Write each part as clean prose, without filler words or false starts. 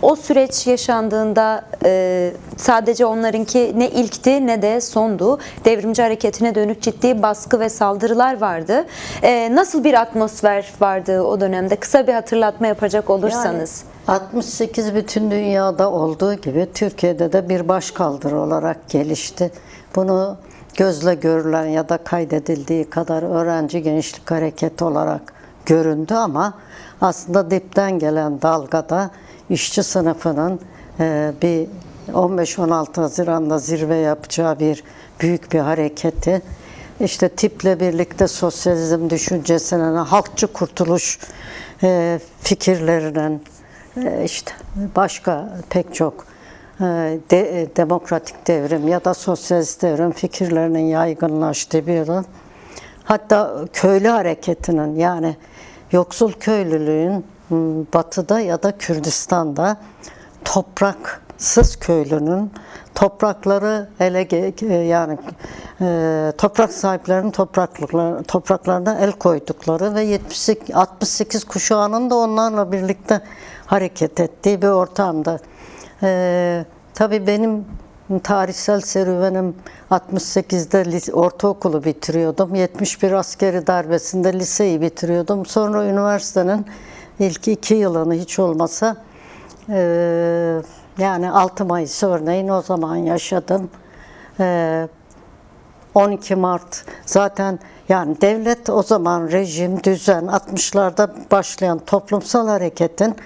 O süreç yaşandığında sadece onlarınki ne ilkti ne de sondu. Devrimci hareketine dönük ciddi baskı ve saldırılar vardı. Nasıl bir atmosfer vardı o dönemde? Kısa bir hatırlatma yapacak olursanız. Yani 68 bütün dünyada olduğu gibi Türkiye'de de bir başkaldırı olarak gelişti. Bunu gözle görülen ya da kaydedildiği kadar öğrenci gençlik hareketi olarak göründü ama aslında dipten gelen dalgada işçi sınıfının bir 15-16 Haziran'da zirve yapacağı büyük bir hareketi, işte tiple birlikte sosyalizm düşüncesinin, halkçı kurtuluş fikirlerinin, işte başka pek çok demokratik devrim ya da sosyalist devrim fikirlerinin yaygınlaştığı bir yıl. Hatta köylü hareketinin, yani yoksul köylülüğün batıda ya da Kürdistan'da topraksız köylünün toprakları yani toprak sahiplerinin topraklarına el koydukları ve 68 kuşağının da onlarla birlikte hareket ettiği bir ortamda. Tabii benim tarihsel serüvenim 68'de ortaokulu bitiriyordum. 71 askeri darbesinde liseyi bitiriyordum. Sonra üniversitenin ilk 2 yılını hiç olmasa yani 6 Mayıs örneğin o zaman yaşadım. 12 Mart zaten, yani devlet o zaman, rejim, düzen, 60'larda başlayan toplumsal hareketin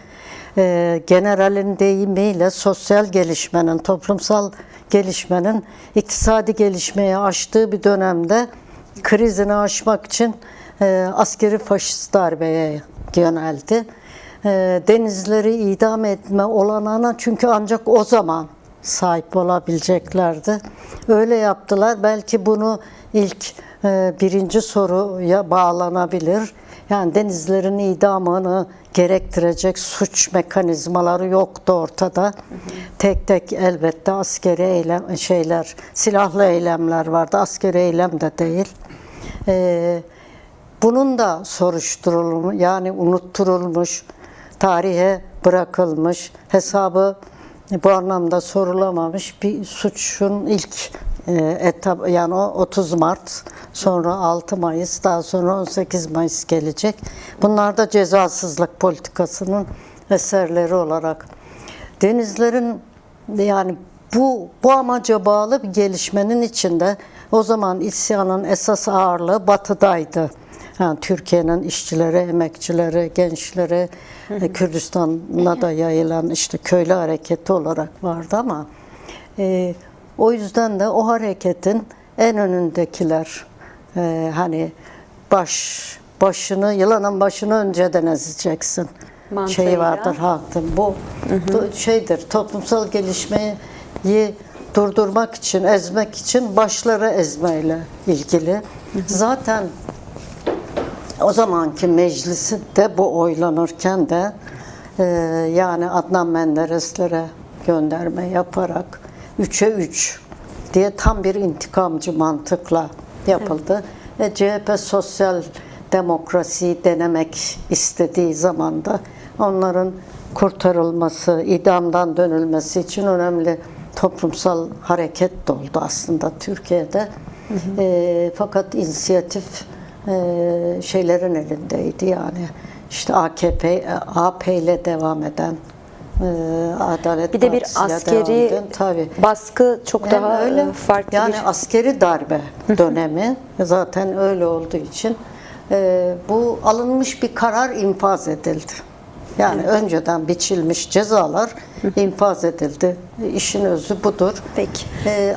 generalin deyimiyle sosyal gelişmenin, toplumsal gelişmenin iktisadi gelişmeye aştığı bir dönemde krizini aşmak için askeri faşist darbeye yöneldi. Denizleri idam etme olanağına çünkü ancak o zaman sahip olabileceklerdi. Öyle yaptılar. Belki bunu ilk birinci soruya bağlanabilir. Yani denizlerin idamını gerektirecek suç mekanizmaları yoktu ortada. Tek tek elbette askeri silahlı eylemler vardı. Askeri eylem de değil. Bunun da soruşturulmuş, yani unutturulmuş, tarihe bırakılmış, hesabı bu anlamda sorulamamış bir suçun ilk etap, yani o 30 Mart, sonra 6 Mayıs, daha sonra 18 Mayıs gelecek. Bunlar da cezasızlık politikasının eserleri olarak. Denizlerin, yani bu amaca bağlı bir gelişmenin içinde o zaman isyanın esas ağırlığı batıdaydı. Yani Türkiye'nin işçileri, emekçileri, gençleri, Kürdistan'a da yayılan işte köylü hareketi olarak vardı ama o yüzden de o hareketin en önündekiler hani yılanın başını önceden ezeceksin. Mantığıyla. Şey vardır halkın. Bu şeydir, toplumsal gelişmeyi durdurmak için, ezmek için başları ezmeyle ilgili. Zaten o zamanki meclisinde bu oylanırken de yani Adnan Menderes'lere gönderme yaparak 3'e 3 diye tam bir intikamcı mantıkla yapıldı. CHP sosyal demokrasiyi denemek istediği zaman da onların kurtarılması, idamdan dönülmesi için önemli toplumsal hareket de oldu aslında Türkiye'de. Fakat inisiyatif şeylerin elindeydi, yani işte AP ile devam eden Adalet bir de bir Partisi'yle askeri tabii. baskı çok daha öyle, farklı yani bir... askeri darbe dönemi zaten öyle olduğu için bu alınmış bir karar infaz edildi. Yani önceden biçilmiş cezalar infaz edildi. İşin özü budur. Peki.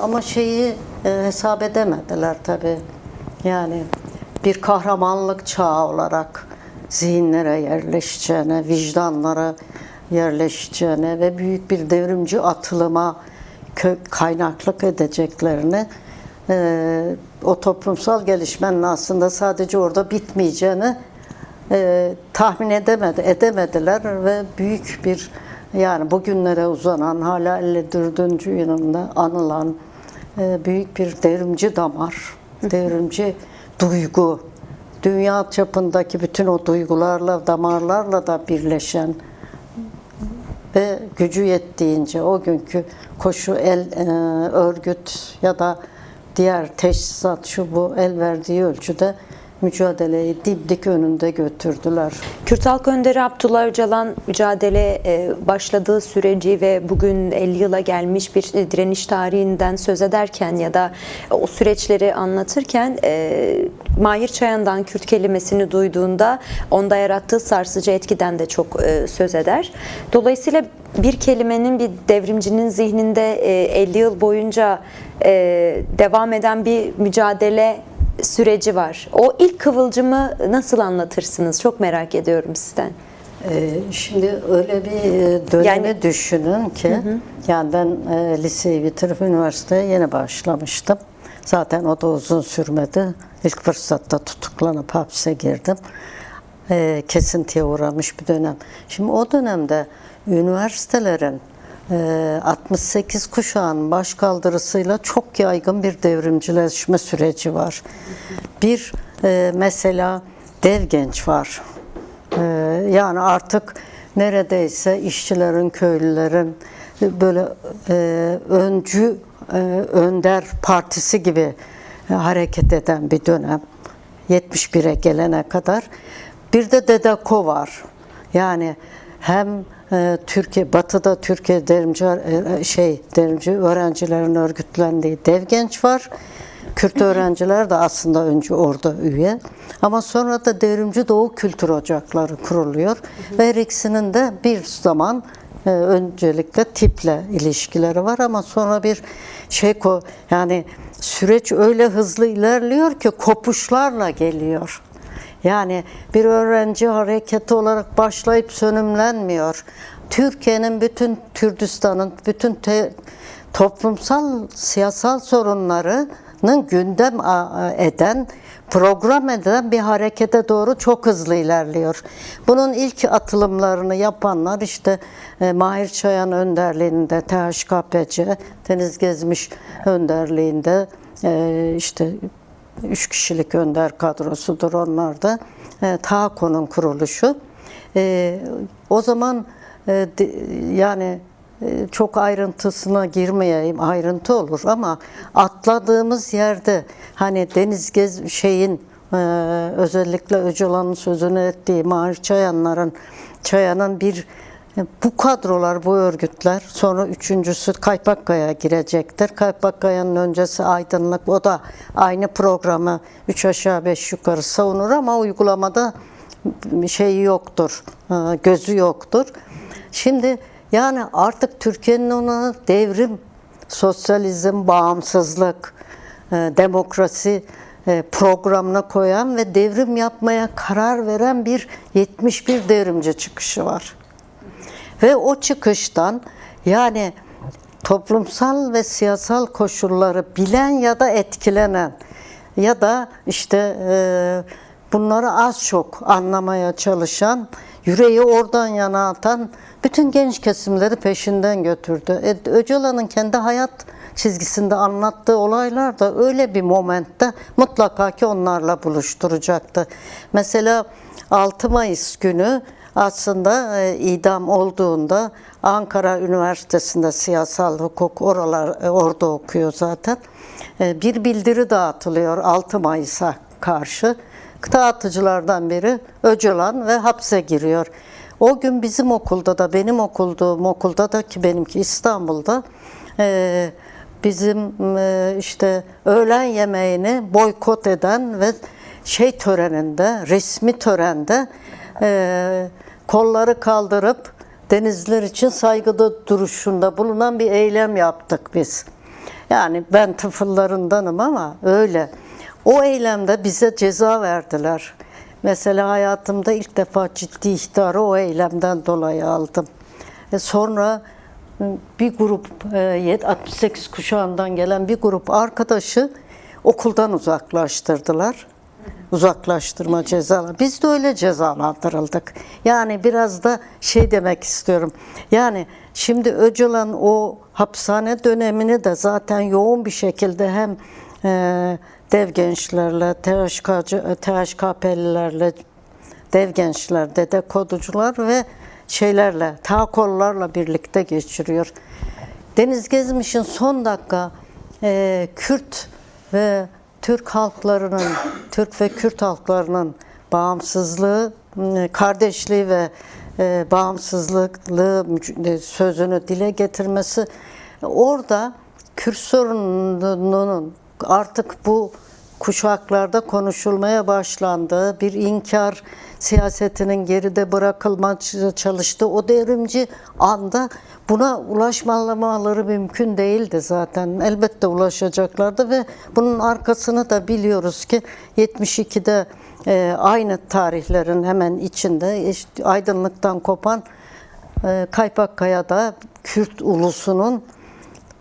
Ama şeyi hesap edemediler tabii. Yani bir kahramanlık çağı olarak zihinlere yerleşeceğine, vicdanlara yerleşeceğine ve büyük bir devrimci atılıma kaynaklık edeceklerini, o toplumsal gelişmenin aslında sadece orada bitmeyeceğini tahmin edemediler ve büyük bir, yani bugünlere uzanan, hala 54. yılında anılan büyük bir devrimci damar, devrimci duygu, dünya çapındaki bütün o duygularla, damarlarla da birleşen ve gücü yettiğince o günkü koşu örgüt ya da diğer teşhisat şu bu el verdiği ölçüde mücadeleyi dimdik önünde götürdüler. Kürt Halk Önderi Abdullah Öcalan mücadele başladığı süreci ve bugün 50 yıla gelmiş bir direniş tarihinden söz ederken ya da o süreçleri anlatırken Mahir Çayan'dan Kürt kelimesini duyduğunda onda yarattığı sarsıcı etkiden de çok söz eder. Dolayısıyla bir kelimenin bir devrimcinin zihninde 50 yıl boyunca devam eden bir mücadele süreci var. O ilk kıvılcımı nasıl anlatırsınız? Çok merak ediyorum sizden. Şimdi öyle bir dönemi düşünün ki, yani ben liseyi bitirip üniversiteye yeni başlamıştım. Zaten o da uzun sürmedi. İlk fırsatta tutuklanıp hapse girdim. Kesintiye uğramış bir dönem. Şimdi o dönemde üniversitelerin 68 kuşağın başkaldırısıyla çok yaygın bir devrimcileşme süreci var. Bir mesela dev genç var. Yani artık neredeyse işçilerin, köylülerin böyle öncü, önder partisi gibi hareket eden bir dönem. 71'e gelene kadar. Bir de DEDAKO var. Yani hem Türkiye, Batı'da Türkiye devrimci öğrencilerin örgütlendiği Dev Genç var. Kürt öğrenciler de aslında önce orada üye. Ama sonra da Devrimci Doğu Kültür Ocakları kuruluyor. Ve her ikisinin de bir zaman öncelikle tiple ilişkileri var ama sonra bir yani süreç öyle hızlı ilerliyor ki kopuşlarla geliyor. Yani bir öğrenci hareketi olarak başlayıp sönümlenmiyor. Türkiye'nin bütün Kürdistan'ın bütün toplumsal, siyasal sorunlarının gündem eden, program eden bir harekete doğru çok hızlı ilerliyor. Bunun ilk atılımlarını yapanlar işte Mahir Çayan önderliğinde THKPC, Deniz Gezmiş önderliğinde işte 3 kişilik önder kadrosudur onlar da. TAKO'nun kuruluşu. O zaman yani çok ayrıntısına girmeyeyim, ayrıntı olur ama atladığımız yerde hani özellikle Öcalan'ın sözünü ettiği Mahir Çayan'ın bu kadrolar, bu örgütler, sonra üçüncüsü Kaypakkaya girecektir. Kaypakkaya'nın öncesi Aydınlık, o da aynı programı 3 aşağı 5 yukarı savunur ama uygulamada yoktur, gözü yoktur. Şimdi yani artık Türkiye'nin ona devrim, sosyalizm, bağımsızlık, demokrasi programına koyan ve devrim yapmaya karar veren bir 71 devrimci çıkışı var. Ve o çıkıştan yani toplumsal ve siyasal koşulları bilen ya da etkilenen ya da işte bunları az çok anlamaya çalışan, yüreği oradan yana atan bütün genç kesimleri peşinden götürdü. Öcalan'ın kendi hayat çizgisinde anlattığı olaylar da öyle bir momentte mutlaka ki onlarla buluşturacaktı. Mesela 6 Mayıs günü aslında idam olduğunda Ankara Üniversitesi'nde siyasal hukuk orada okuyor zaten. Bir bildiri dağıtılıyor 6 Mayıs'a karşı. Dağıtıcılardan biri Öcalan ve hapse giriyor. O gün bizim okulda da, benim okuduğum okulda da ki benimki İstanbul'da bizim işte öğlen yemeğini boykot eden ve resmi törende kolları kaldırıp denizler için saygıda duruşunda bulunan bir eylem yaptık biz. Yani ben tıfıllarındanım ama öyle. O eylemde bize ceza verdiler. Mesela hayatımda ilk defa ciddi ihtarı o eylemden dolayı aldım. Sonra bir grup 68 kuşağından gelen bir grup arkadaşı okuldan uzaklaştırdılar. Uzaklaştırma cezaları. Biz de öyle cezalandırıldık. Yani biraz da demek istiyorum. Yani şimdi Öcalan o hapishane dönemini de zaten yoğun bir şekilde hem dev gençlerle, THKP'lilerle, dev gençler, dedekoducular ve şeylerle, takollarla birlikte geçiriyor. Deniz Gezmiş'in son dakika Kürt ve Türk halklarının, Türk ve Kürt halklarının bağımsızlığı, kardeşliği ve bağımsızlığı sözünü dile getirmesi, orada Kürt sorununun artık bu kuşaklarda konuşulmaya başlandığı, bir inkar siyasetinin geride bırakılmaya çalıştığı o devrimci anda buna ulaşmaları mümkün değildi zaten. Elbette ulaşacaklardı ve bunun arkasını da biliyoruz ki 72'de aynı tarihlerin hemen içinde işte aydınlıktan kopan Kaypakkaya'da Kürt ulusunun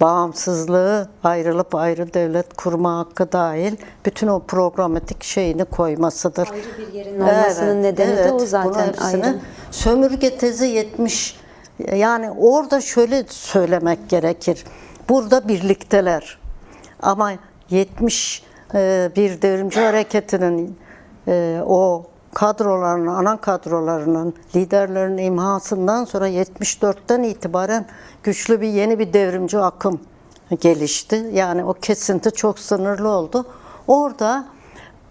bağımsızlığı, ayrılıp ayrı devlet kurma hakkı dahil bütün o programatik şeyini koymasıdır. Ayrı bir yerin olmasının nedeni de o zaten ayrı. Sömürge tezi 70. Yani orada şöyle söylemek gerekir. Burada birlikteler. Ama 70 bir devrimci hareketinin o kadrolarının, ana kadrolarının, liderlerin imhasından sonra 74'ten itibaren güçlü yeni bir devrimci akım gelişti. Yani o kesinti çok sınırlı oldu. Orada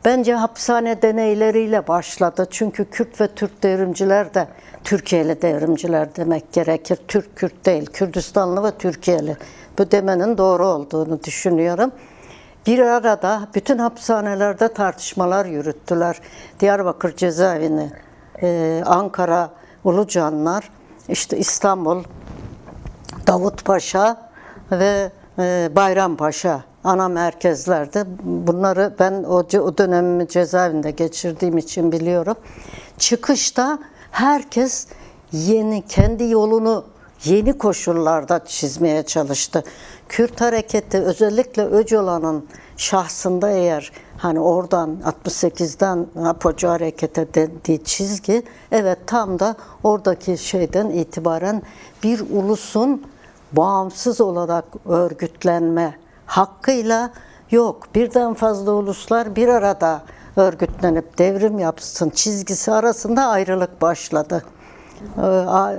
bence hapishane deneyleriyle başladı. Çünkü Kürt ve Türk devrimciler de Türkiye'li devrimciler demek gerekir. Türk-Kürt değil, Kürdistanlı ve Türkiye'li. Bu demenin doğru olduğunu düşünüyorum. Bir arada bütün hapishanelerde tartışmalar yürüttüler. Diyarbakır cezaevini, Ankara, Ulucanlar, işte İstanbul, Davutpaşa ve Bayrampaşa ana merkezlerde. Bunları ben o dönemimi cezaevinde geçirdiğim için biliyorum. Çıkışta herkes kendi yolunu yeni koşullarda çizmeye çalıştı. Kürt hareketi özellikle Öcalan'ın şahsında eğer hani oradan 68'den Apocu harekete dediği çizgi, evet tam da oradaki şeyden itibaren bir ulusun bağımsız olarak örgütlenme hakkıyla yok. Birden fazla uluslar bir arada örgütlenip devrim yapsın çizgisi arasında ayrılık başladı.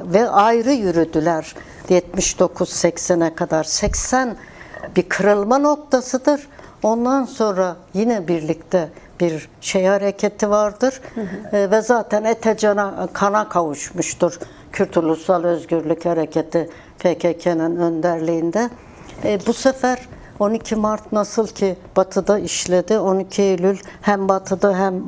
Ve ayrı yürüdüler 79-80'e kadar. 80 bir kırılma noktasıdır. Ondan sonra yine birlikte bir hareketi vardır. Ve zaten ete kana kavuşmuştur. Kürt Ulusal Özgürlük Hareketi PKK'nın önderliğinde. Bu sefer 12 Mart nasıl ki Batı'da işledi, 12 Eylül hem Batı'da hem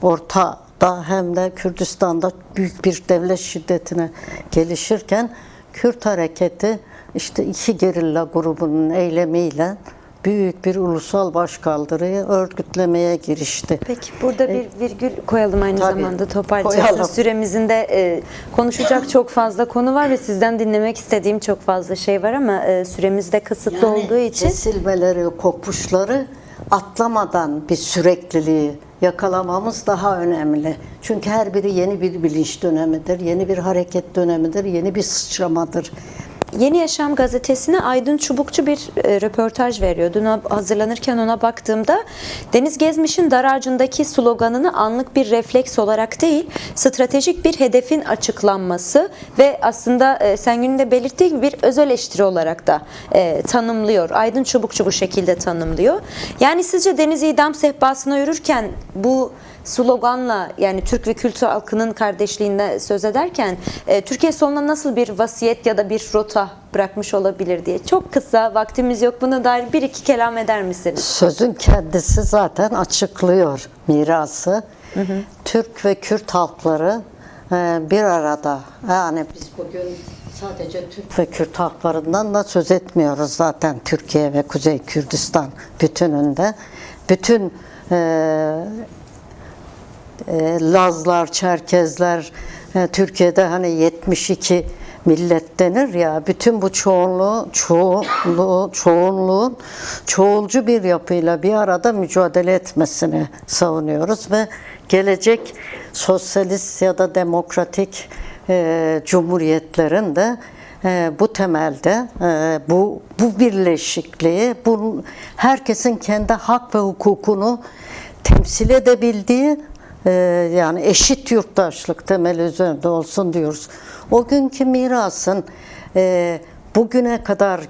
Orta'da hem de Kürdistan'da büyük bir devlet şiddetine gelişirken Kürt hareketi işte iki gerilla grubunun eylemiyle büyük bir ulusal başkaldırıyı örgütlemeye girişti. Peki burada bir virgül koyalım aynı Tabii, zamanda toparlayacağız. koyalım. Süremizin de konuşacak çok fazla konu var ve sizden dinlemek istediğim çok fazla şey var ama süremiz de kısıtlı olduğu için. Kesilmeleri, kopuşları atlamadan bir sürekliliği yakalamamız daha önemli. Çünkü her biri yeni bir bilinç dönemidir, yeni bir hareket dönemidir, yeni bir sıçramadır. Yeni Yaşam gazetesine Aydın Çubukçu bir röportaj veriyor. Dün hazırlanırken ona baktığımda Deniz Gezmiş'in dar ağacındaki sloganını anlık bir refleks olarak değil, stratejik bir hedefin açıklanması ve aslında Sengül'ün de belirttiği gibi bir öz eleştiri olarak da tanımlıyor. Aydın Çubukçu bu şekilde tanımlıyor. Yani sizce Deniz idam sehpasına yürürken bu sloganla, yani Türk ve Kürt halkının kardeşliğinde söz ederken Türkiye soluna nasıl bir vasiyet ya da bir rota bırakmış olabilir diye. Çok kısa, vaktimiz yok, buna dair bir iki kelam eder misiniz? Sözün kendisi zaten açıklıyor mirası. Türk ve Kürt halkları bir arada. Yani biz bugün sadece Türk ve Kürt halklarından da söz etmiyoruz zaten, Türkiye ve Kuzey Kürdistan bütününde. Bütün Lazlar, Çerkezler, Türkiye'de hani 72 millet denir ya, bütün bu çoğunluğun çoğulcu bir yapıyla bir arada mücadele etmesini savunuyoruz ve gelecek sosyalist ya da demokratik cumhuriyetlerin de bu temelde bu birleşikliği, herkesin kendi hak ve hukukunu temsil edebildiği, yani eşit yurttaşlık temeli üzerinde olsun diyoruz. o günkü mirasın bugüne kadar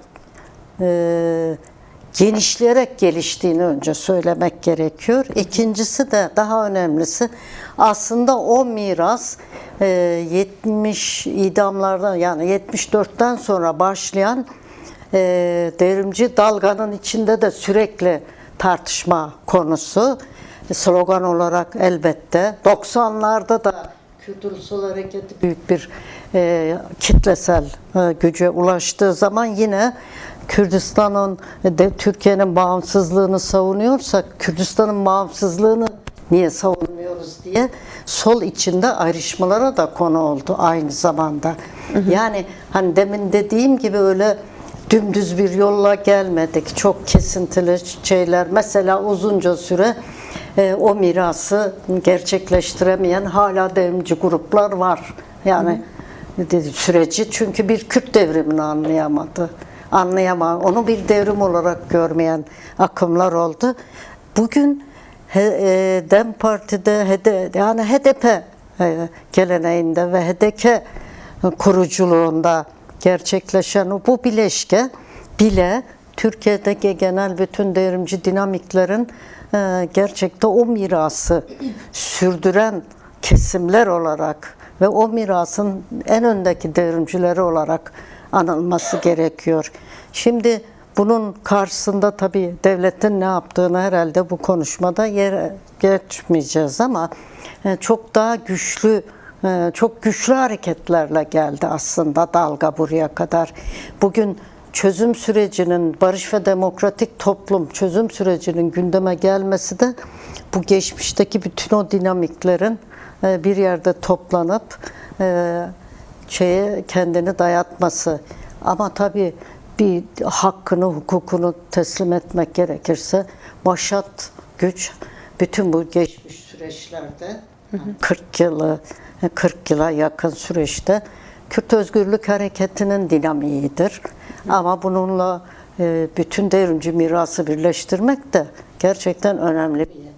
genişleyerek geliştiğini önce söylemek gerekiyor. İkincisi de daha önemlisi, aslında o miras 70 idamlardan, yani 74'ten sonra başlayan devrimci dalganın içinde de sürekli tartışma konusu. Slogan olarak elbette 90'larda da Kürt Ulusal Hareketi büyük bir kitlesel güce ulaştığı zaman yine Kürdistan'ın, Türkiye'nin bağımsızlığını savunuyorsak Kürdistan'ın bağımsızlığını niye savunmuyoruz diye sol içinde ayrışmalara da konu oldu aynı zamanda. Yani hani demin dediğim gibi öyle dümdüz bir yolla gelmedik. Çok kesintili şeyler. Mesela uzunca süre o mirası gerçekleştiremeyen hala devrimci gruplar var. Yani süreci, çünkü bir Kürt devrimini onu bir devrim olarak görmeyen akımlar oldu. Bugün DEM Parti'de, yani HDP geleneğinde ve HDP kuruculuğunda gerçekleşen bu bileşke bile Türkiye'deki genel bütün devrimci dinamiklerin gerçekten o mirası sürdüren kesimler olarak ve o mirasın en öndeki devrimcileri olarak anılması gerekiyor. Şimdi bunun karşısında tabii devletin ne yaptığını herhalde bu konuşmada yer geçmeyeceğiz ama çok daha güçlü, çok güçlü hareketlerle geldi aslında dalga buraya kadar. Bugün çözüm sürecinin, barış ve demokratik toplum çözüm sürecinin gündeme gelmesi de bu geçmişteki bütün o dinamiklerin bir yerde toplanıp kendini dayatması. Ama tabii bir hakkını, hukukunu teslim etmek gerekirse başat güç bütün bu geçmiş süreçlerde 40 yıla yakın süreçte Kürt Özgürlük Hareketi'nin dinamiğidir. Ama bununla bütün devrimci mirası birleştirmek de gerçekten önemli bir